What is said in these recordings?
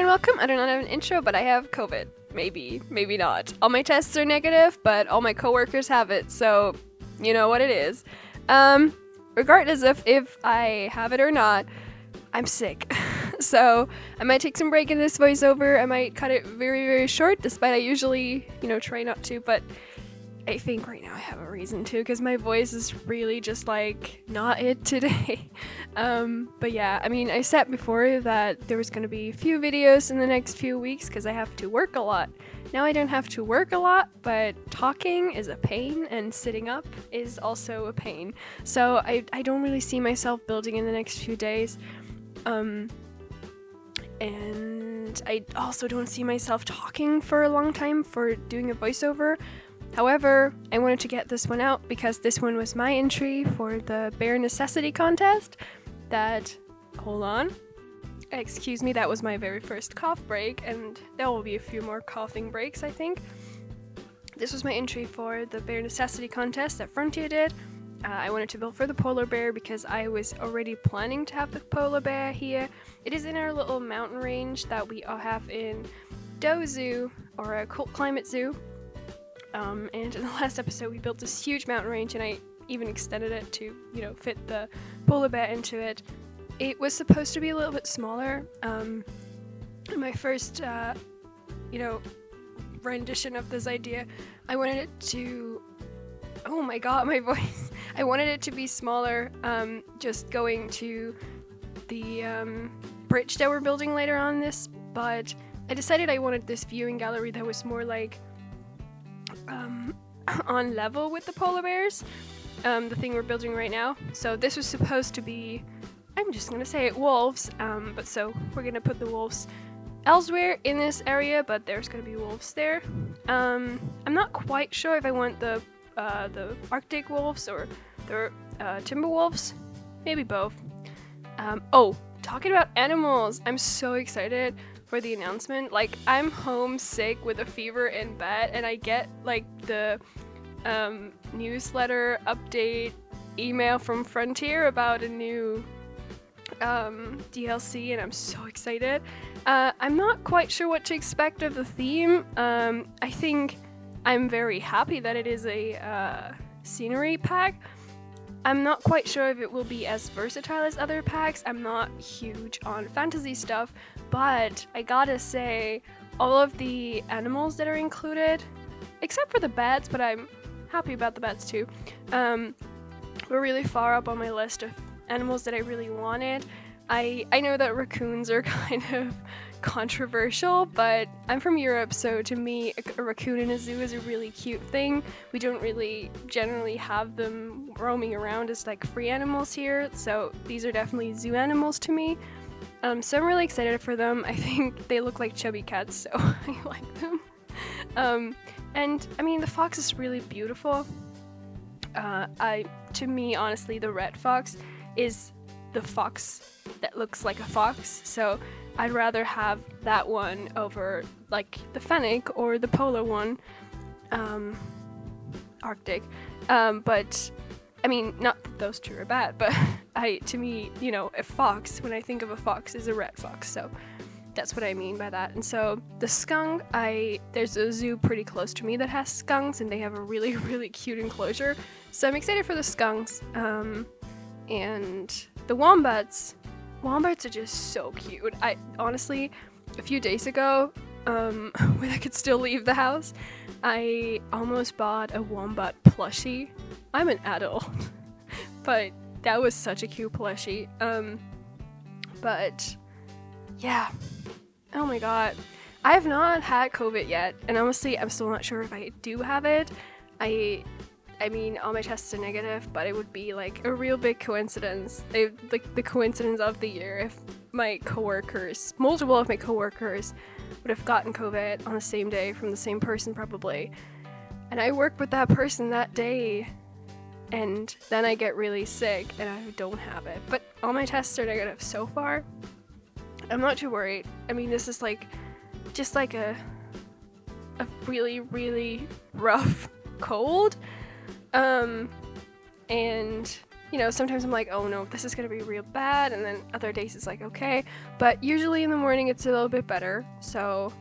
welcome. I do not have an intro, but I have COVID. Maybe, maybe not. All my tests are negative, but all my coworkers have it, so you know what it is. Regardless of if I have it or not, I'm sick. So I might take some break in this voiceover. I might cut it very, very short, despite I usually, try not to, but I think right now I have a reason to, because my voice is really just like not it today. But yeah, I mean, I said before that there was going to be a few videos in the next few weeks because I have to work a lot. Now I don't have to work a lot, but talking is a pain and sitting up is also a pain. So I don't really see myself building in the next few days. And I also don't see myself talking for a long time for doing a voiceover. However, I wanted to get this one out because this one was my entry for the Bare Necessity contest hold on. Excuse me, that was my very first cough break, and there will be a few more coughing breaks, I think. This was my entry for the Bare Necessity contest that Frontier did. I wanted to build for the polar bear because I was already planning to have the polar bear here. It is in our little mountain range that we all have in Doya Zoo, or a cold climate zoo. And in the last episode we built this huge mountain range, and I even extended it to, fit the polar bear into it. It was supposed to be a little bit smaller. My first, rendition of this idea, I wanted it to... Oh my god, my voice! I wanted it to be smaller, just going to the bridge that we're building later on this, but I decided I wanted this viewing gallery that was more like on level with the polar bears, the thing we're building right now. So this was supposed to be, I'm just gonna say it, wolves, but so we're gonna put the wolves elsewhere in this area, but there's gonna be wolves there. I'm not quite sure if I want the Arctic wolves or the timber wolves, maybe both. Talking about animals, I'm so excited for the announcement. Like, I'm homesick with a fever in bed, and I get like the newsletter update email from Frontier about a new DLC, and I'm so excited. I'm not quite sure what to expect of the theme. I think I'm very happy that it is a scenery pack. I'm not quite sure if it will be as versatile as other packs. I'm not huge on fantasy stuff, but I gotta say, all of the animals that are included, except for the bats, but I'm happy about the bats too, were really far up on my list of animals that I really wanted. I know that raccoons are kind of controversial, but I'm from Europe, so to me a raccoon in a zoo is a really cute thing. We don't really generally have them roaming around as like free animals here, so these are definitely zoo animals to me. So I'm really excited for them. I think they look like chubby cats, so I like them. And I mean, the fox is really beautiful. To me, honestly, the red fox is the fox that looks like a fox, so I'd rather have that one over like the fennec or the polar one, Arctic. But I mean, not that those two are bad, but to me, a fox, when I think of a fox, is a red fox, so that's what I mean by that. And so the skunk, there's a zoo pretty close to me that has skunks, and they have a really, really cute enclosure, so I'm excited for the skunks. And the wombats are just so cute. I honestly, a few days ago, when I could still leave the house, I almost bought a wombat plushie. I'm an adult, but that was such a cute plushie. But yeah, oh my god, I have not had COVID yet, and honestly, I'm still not sure if I do have it. I mean, all my tests are negative, but it would be like a real big coincidence, like the coincidence of the year, if multiple of my coworkers would have gotten COVID on the same day from the same person probably. And I worked with that person that day, and then I get really sick and I don't have it. But all my tests are negative so far. I'm not too worried. I mean, this is just like a really, really rough cold. And sometimes I'm like, oh no, this is gonna be real bad, and then other days it's like okay, but usually in the morning it's a little bit better. So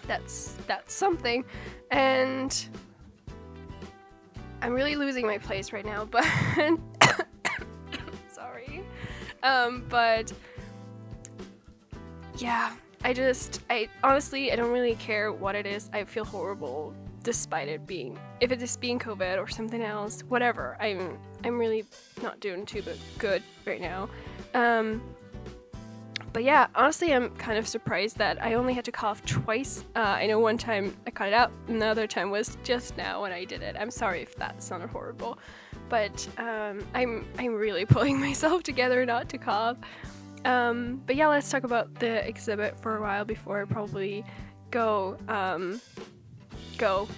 that's something. And I'm really losing my place right now, but sorry. But yeah, I honestly, I don't really care what it is. I feel horrible despite it being, if it is being COVID or something else, whatever. I'm really not doing too good right now. But yeah, honestly, I'm kind of surprised that I only had to cough twice. I know one time I cut it out, and the other time was just now when I did it. I'm sorry if that sounded horrible, but I'm really pulling myself together not to cough. But yeah, let's talk about the exhibit for a while before I probably go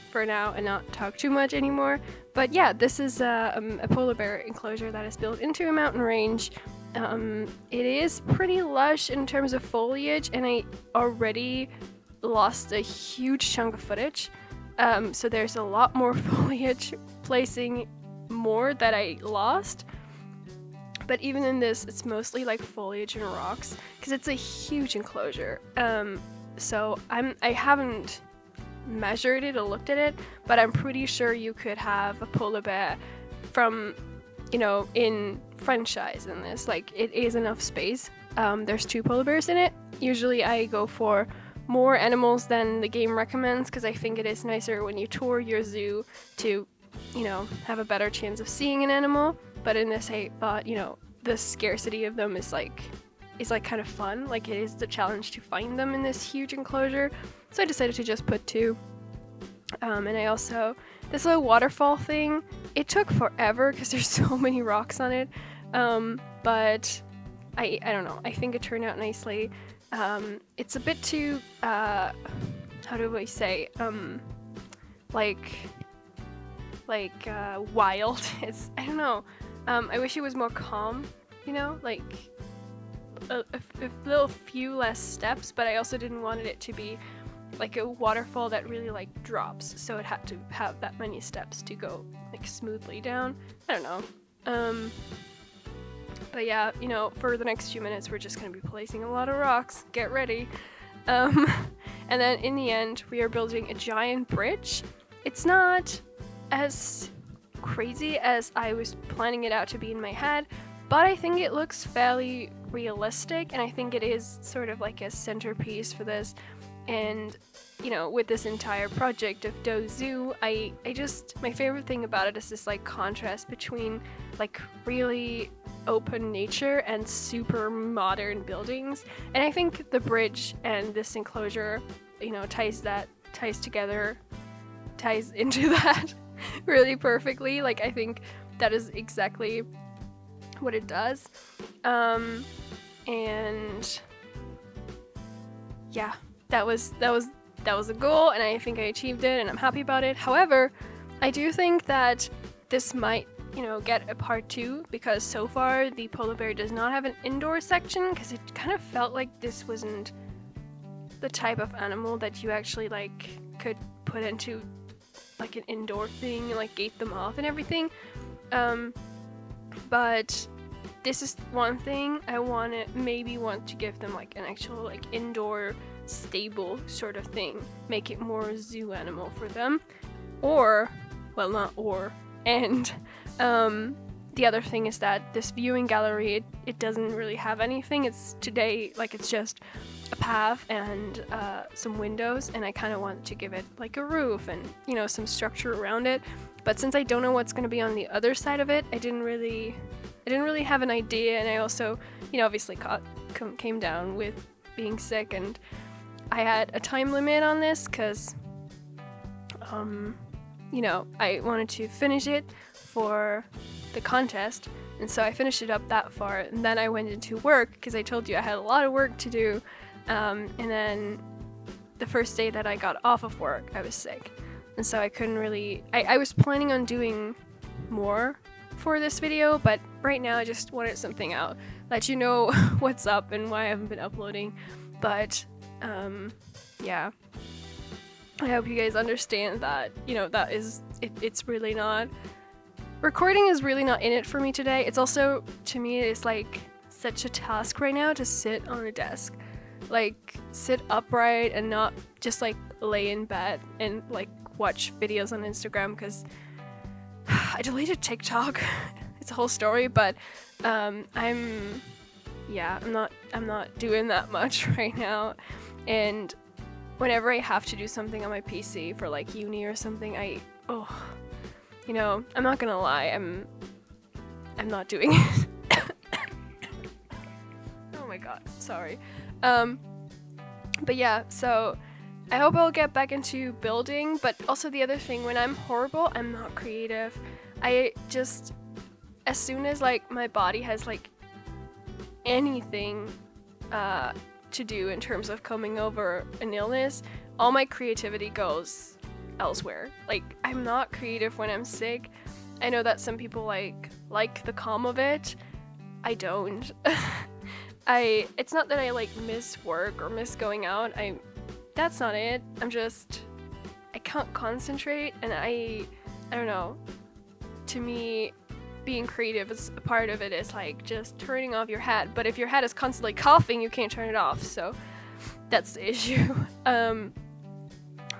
for now and not talk too much anymore. But yeah, this is a polar bear enclosure that is built into a mountain range. It is pretty lush in terms of foliage, and I already lost a huge chunk of footage. So there's a lot more foliage placing more that I lost. But even in this, it's mostly like foliage and rocks because it's a huge enclosure. So I haven't measured it or looked at it, but I'm pretty sure you could have a polar bear from, in franchise in this. Like, it is enough space. There's 2 polar bears in it. Usually I go for more animals than the game recommends because I think it is nicer when you tour your zoo to, have a better chance of seeing an animal. But in this, I thought, the scarcity of them is kind of fun. Like, it is the challenge to find them in this huge enclosure. So I decided to just put 2. And I also, this little waterfall thing, it took forever because there's so many rocks on it. But I don't know. I think it turned out nicely. It's a bit too, how do I say, wild. I don't know. I wish it was more calm, like a little few less steps, but I also didn't want it to be like a waterfall that really like drops, so it had to have that many steps to go like smoothly down. I don't know. But yeah, for the next few minutes we're just gonna be placing a lot of rocks. Get ready. And then in the end we are building a giant bridge. It's not as crazy as I was planning it out to be in my head, but I think it looks fairly realistic, and I think it is sort of like a centerpiece for this. And with this entire project of Doya Zoo, I just, my favorite thing about it is this like contrast between like really open nature and super modern buildings. And I think the bridge and this enclosure, ties into that really perfectly. Like, I think that is exactly what it does. And yeah, that was a goal, and I think I achieved it, and I'm happy about it. However, I do think that this might, get a part 2, because so far the polar bear does not have an indoor section, because it kind of felt like this wasn't the type of animal that you actually like could put into like an indoor thing and like gate them off and everything. But this is one thing I want to give them like an actual like indoor stable sort of thing, make it more zoo animal for them, and the other thing is that this viewing gallery, it doesn't really have anything. It's just a path and some windows, and I kind of want to give it like a roof and some structure around it. But since I don't know what's going to be on the other side of it, I didn't really have an idea. And I also obviously came down with being sick, and I had a time limit on this because I wanted to finish it for the contest, and so I finished it up that far, and then I went into work because I told you I had a lot of work to do. And then the first day that I got off of work, I was sick, and so I couldn't really. I was planning on doing more for this video, but right now I just wanted something out, let you know what's up and why I haven't been uploading. But yeah, I hope you guys understand that that is it's really not recording is really not in it for me today. It's also, to me, it's like such a task right now to sit on a desk. Like, sit upright and not just like lay in bed and like watch videos on Instagram, because I deleted TikTok. It's a whole story, but I'm not doing that much right now. And whenever I have to do something on my PC for like uni or something, I'm not gonna lie, I'm not doing it. Oh my god, sorry. But yeah, so I hope I'll get back into building, but also the other thing, when I'm horrible, I'm not creative. I just, as soon as like my body has like anything to do in terms of coming over an illness, all my creativity goes elsewhere. Like, I'm not creative when I'm sick. I know that some people like the calm of it. I don't. It's not that I like miss work or miss going out. That's not it. I can't concentrate, and I don't know. To me, being creative is a part of it is like just turning off your head. But if your head is constantly coughing, you can't turn it off. So that's the issue. But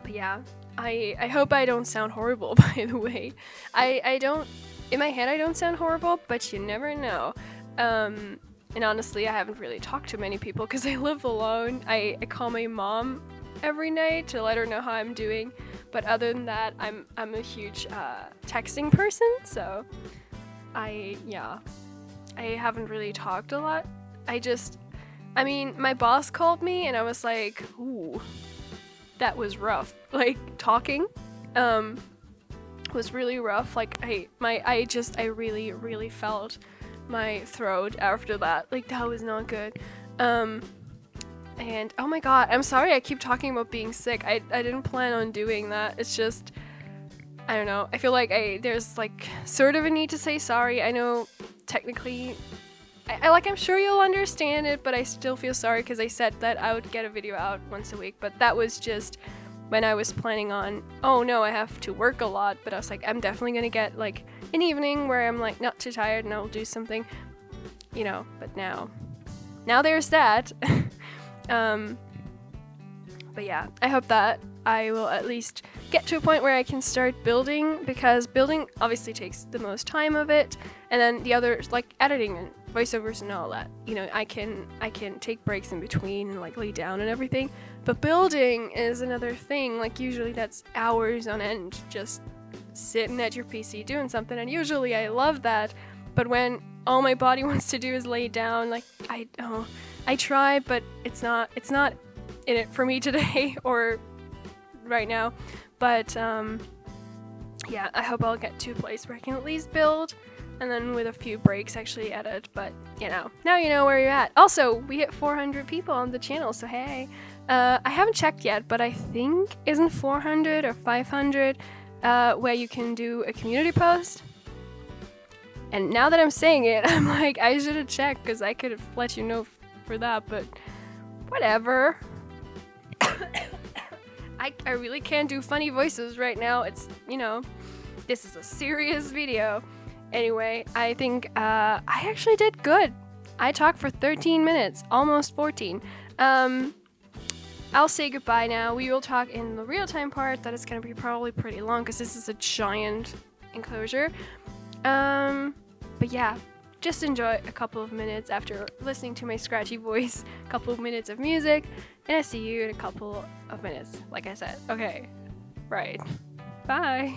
yeah, I hope I don't sound horrible, by the way. I don't, in my head I don't sound horrible, but you never know. And honestly, I haven't really talked to many people because I live alone. I call my mom every night to let her know how I'm doing. But other than that, I'm a huge texting person, so I haven't really talked a lot. My boss called me and I was like, ooh, that was rough. Like, talking was really rough. Like, I really, really felt my throat after that. Like, that was not good. And oh my god, I'm sorry I keep talking about being sick. I didn't plan on doing that. It's just, I don't know. I feel like there's like sort of a need to say sorry. I know technically, I'm sure you'll understand it, but I still feel sorry because I said that I would get a video out once a week, but that was just when I was planning on, oh no, I have to work a lot, but I was like, I'm definitely gonna get like an evening where I'm like not too tired and I'll do something, but now there's that. But yeah, I hope that I will at least get to a point where I can start building, because building obviously takes the most time of it, and then the others like editing and voiceovers and all that. I can take breaks in between and like lay down and everything, but building is another thing. Like, usually that's hours on end just sitting at your PC doing something, and usually I love that, but when all my body wants to do is lay down, like I try, but it's not in it for me today or right now. But yeah, I hope I'll get to a place where I can at least build, and then with a few breaks actually edit. But now you know where you're at. Also, we hit 400 people on the channel, so hey. I haven't checked yet, but I think isn't 400 or 500 where you can do a community post. And now that I'm saying it, I'm like, I should have checked, because I could have let you know for that, but whatever. I really can't do funny voices right now. It's, this is a serious video. Anyway, I think I actually did good. I talked for 13 minutes, almost 14. I'll say goodbye now. We will talk in the real-time part. That is going to be probably pretty long because this is a giant enclosure. But yeah, just enjoy a couple of minutes after listening to my scratchy voice, a couple of minutes of music, and I see you in a couple of minutes, like I said. Okay, right. Bye.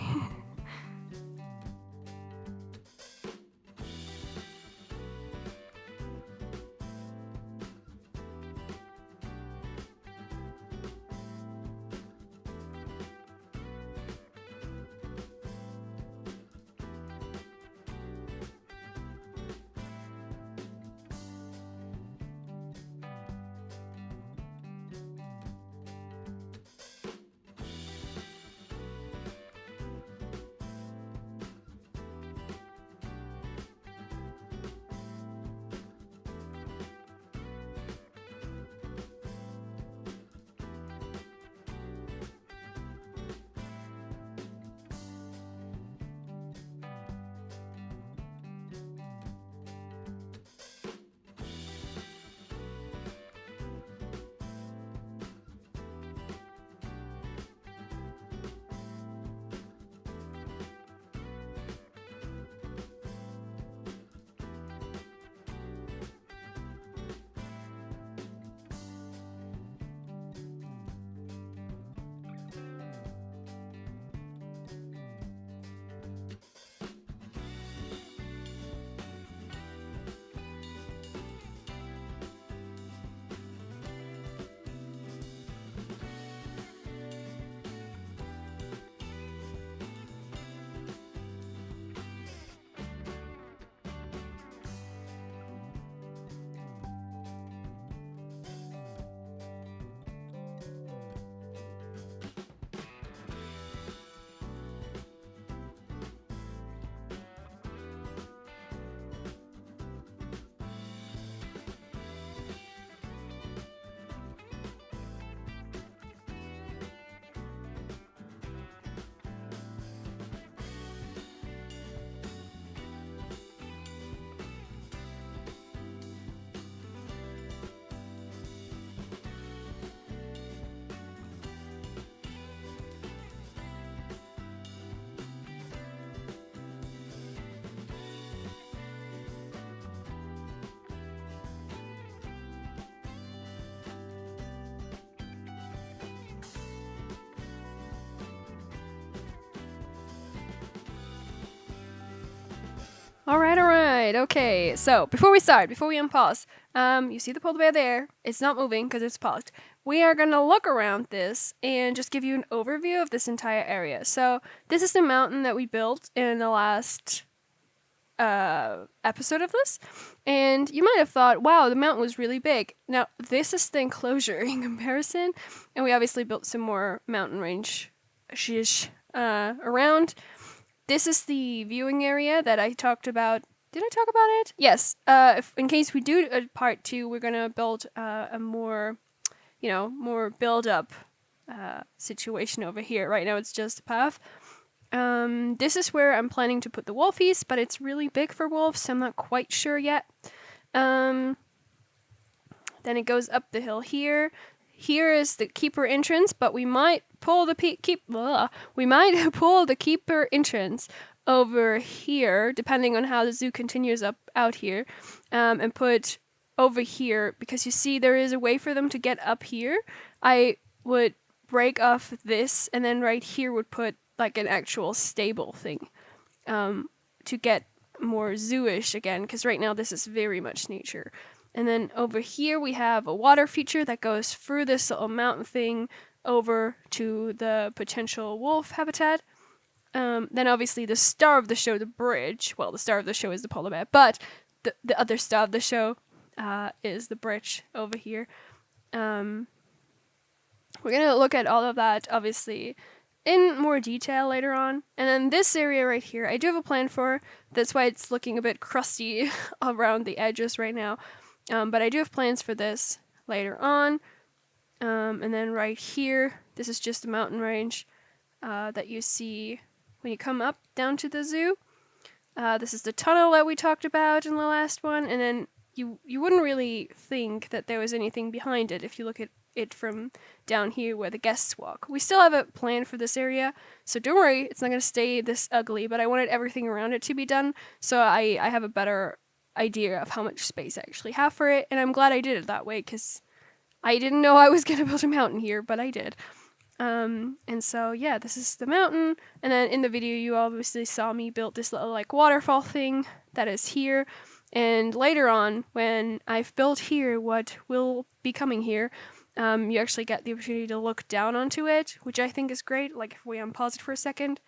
All right. Okay. So before we unpause, you see the polar bear there. It's not moving because it's paused. We are gonna look around this and just give you an overview of this entire area. So this is the mountain that we built in the last episode of this, and you might have thought, wow, the mountain was really big. Now this is the enclosure in comparison, and we obviously built some more mountain range around. This is the viewing area that I talked about. Did I talk about it? Yes. In case we do a part 2, we're gonna build a more, more build up situation over here. Right now it's just a path. This is where I'm planning to put the wolfies, but it's really big for wolves, so I'm not quite sure yet. Then it goes up the hill here. Here is the keeper entrance, but we might pull the keeper entrance over here, depending on how the zoo continues out here, and put over here, because you see there is a way for them to get up here. I would break off this, and then right here would put like an actual stable thing, to get more zoo-ish again, because right now this is very much nature. And then over here we have a water feature that goes through this little mountain thing over to the potential wolf habitat. Then obviously the star of the show, the bridge. Well, the star of the show is the polar bear, but the other star of the show is the bridge over here. We're gonna look at all of that obviously in more detail later on. And then this area right here, I do have a plan for. That's why it's looking a bit crusty around the edges right now. But I do have plans for this later on. And then right here, this is just a mountain range that you see when you come up down to the zoo. This is the tunnel that we talked about in the last one. And then you wouldn't really think that there was anything behind it if you look at it from down here where the guests walk. We still have a plan for this area, so don't worry, it's not going to stay this ugly, but I wanted everything around it to be done, so I have a better idea of how much space I actually have for it, and I'm glad I did it that way, because I didn't know I was going to build a mountain here, but I did. And so, yeah, this is the mountain, and then in the video you obviously saw me build this little, like, waterfall thing that is here, and later on, when I've built here what will be coming here, you actually get the opportunity to look down onto it, which I think is great. Like, if we unpause it for a second,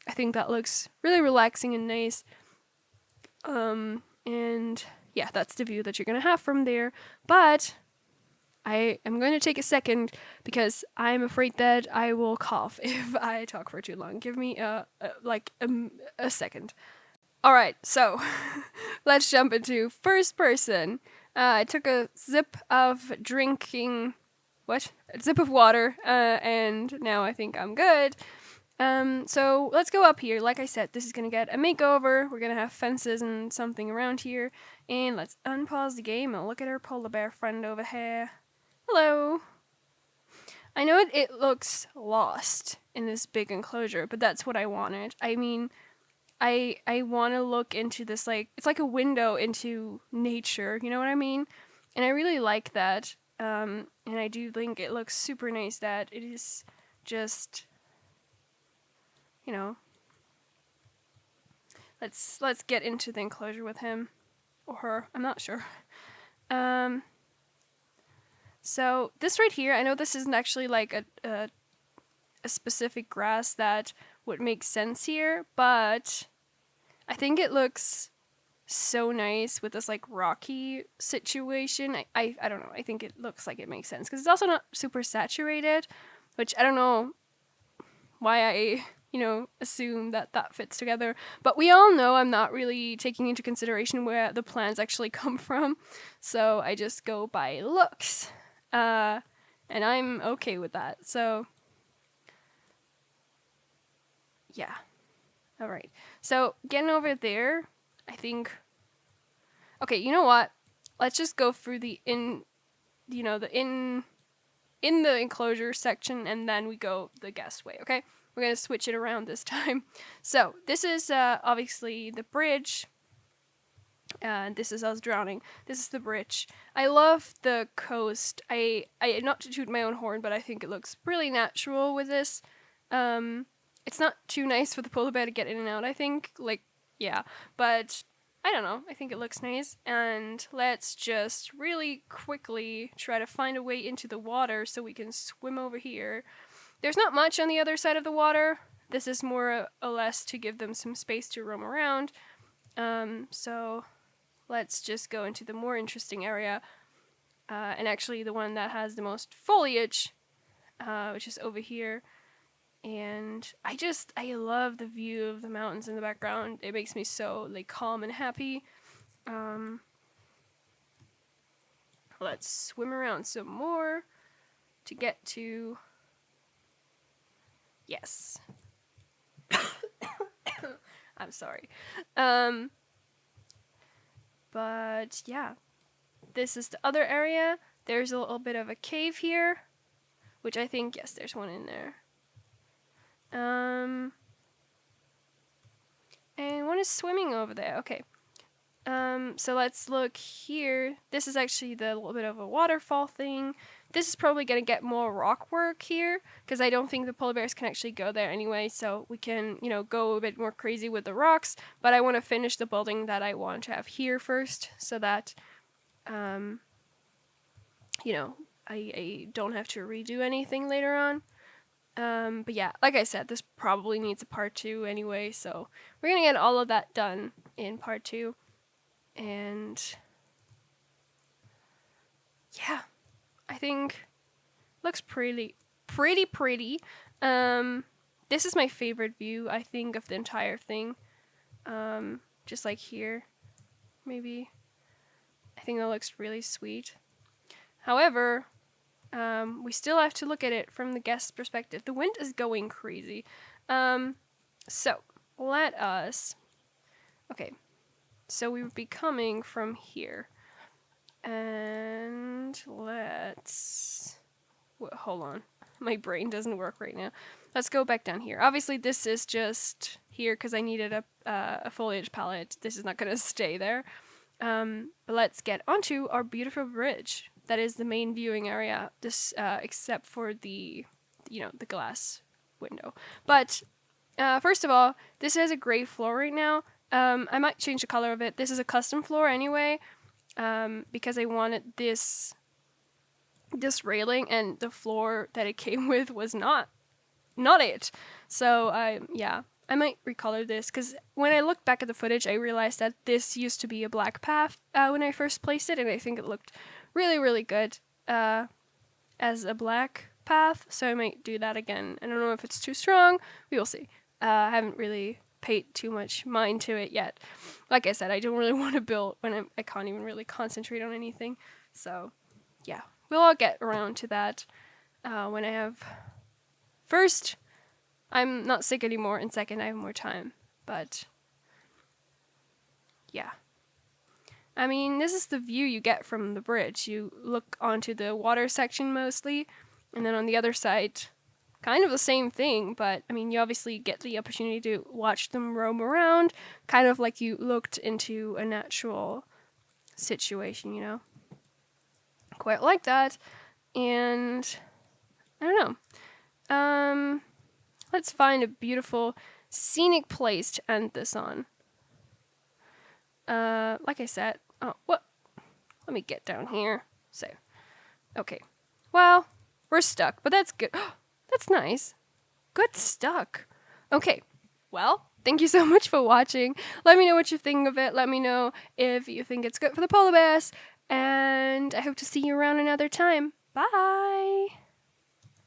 I think that looks really relaxing and nice. And yeah, that's the view that you're going to have from there. But I am going to take a second because I'm afraid that I will cough if I talk for too long. Give me a second. Alright, so let's jump into first person. I took a sip of water, and now I think I'm good. So let's go up here. Like I said, this is gonna get a makeover. We're gonna have fences and something around here. And let's unpause the game and look at our polar bear friend over here. Hello. I know it looks lost in this big enclosure, but that's what I wanted. I mean, I want to look into this, like, it's like a window into nature, you know what I mean? And I really like that. And I do think it looks super nice that it is just, let's get into the enclosure with him or her. I'm not sure. So this right here, I know this isn't actually like a specific grass that would make sense here, but I think it looks so nice with this like rocky situation. I don't know. I think it looks like it makes sense because it's also not super saturated, which I don't know why I assume that fits together. But we all know I'm not really taking into consideration where the plants actually come from, so I just go by looks, and I'm okay with that. So yeah. All right. So getting over there, I think. Okay, you know what? Let's just go through the in the enclosure section, and then we go the guest way. Okay, we're gonna switch it around this time. So this is obviously the bridge, and this is us drowning. This is the bridge. I love the coast. I not to toot my own horn, but I think it looks really natural with this. It's not too nice for the polar bear to get in and out, I think. Like, yeah. But I don't know, I think it looks nice. And let's just really quickly try to find a way into the water so we can swim over here. There's not much on the other side of the water. This is more or less to give them some space to roam around. So let's just go into the more interesting area. And actually the one that has the most foliage, which is over here. And I love the view of the mountains in the background. It makes me so like calm and happy. Let's swim around some more to get to, yes. I'm sorry. But yeah, this is the other area. There's a little bit of a cave here, which I think, yes, there's one in there. And one is swimming over there. Okay. So let's look here. This is actually the little bit of a waterfall thing. This is probably going to get more rock work here, because I don't think the polar bears can actually go there anyway, so we can, go a bit more crazy with the rocks, but I want to finish the building that I want to have here first, so that, I don't have to redo anything later on. But yeah, like I said, this probably needs a part 2 anyway, so we're going to get all of that done in part 2. And yeah, I think looks pretty. This is my favorite view, I think, of the entire thing. Just like here, maybe. I think that looks really sweet. However, we still have to look at it from the guest's perspective. The wind is going crazy. So let us. Okay. So we would be coming from here. And let's... hold on. My brain doesn't work right now. Let's go back down here. Obviously, this is just here because I needed a foliage palette. This is not going to stay there. But let's get onto our beautiful bridge. That is the main viewing area, this except for the glass window. But first of all, this has a gray floor right now. I might change the color of it. This is a custom floor anyway, because I wanted this railing, and the floor that it came with was not it. So I might recolor this, because when I looked back at the footage, I realized that this used to be a black path when I first placed it, and I think it looked really, really good as a black path, so I might do that again. I don't know if it's too strong. We will see. I haven't really paid too much mind to it yet. Like I said, I don't really want to build when I can't even really concentrate on anything. So, yeah, we'll all get around to that when I have... First, I'm not sick anymore, and second, I have more time. But, yeah. I mean, this is the view you get from the bridge. You look onto the water section mostly, and then on the other side, kind of the same thing, but I mean, you obviously get the opportunity to watch them roam around, kind of like you looked into a natural situation, Quite like that. And I don't know. Let's find a beautiful scenic place to end this on. Like I said, let me get down here. So, okay. Well, we're stuck, but that's good. That's nice. Good stuck. Okay. Well, thank you so much for watching. Let me know what you think of it. Let me know if you think it's good for the polar bears. And I hope to see you around another time. Bye!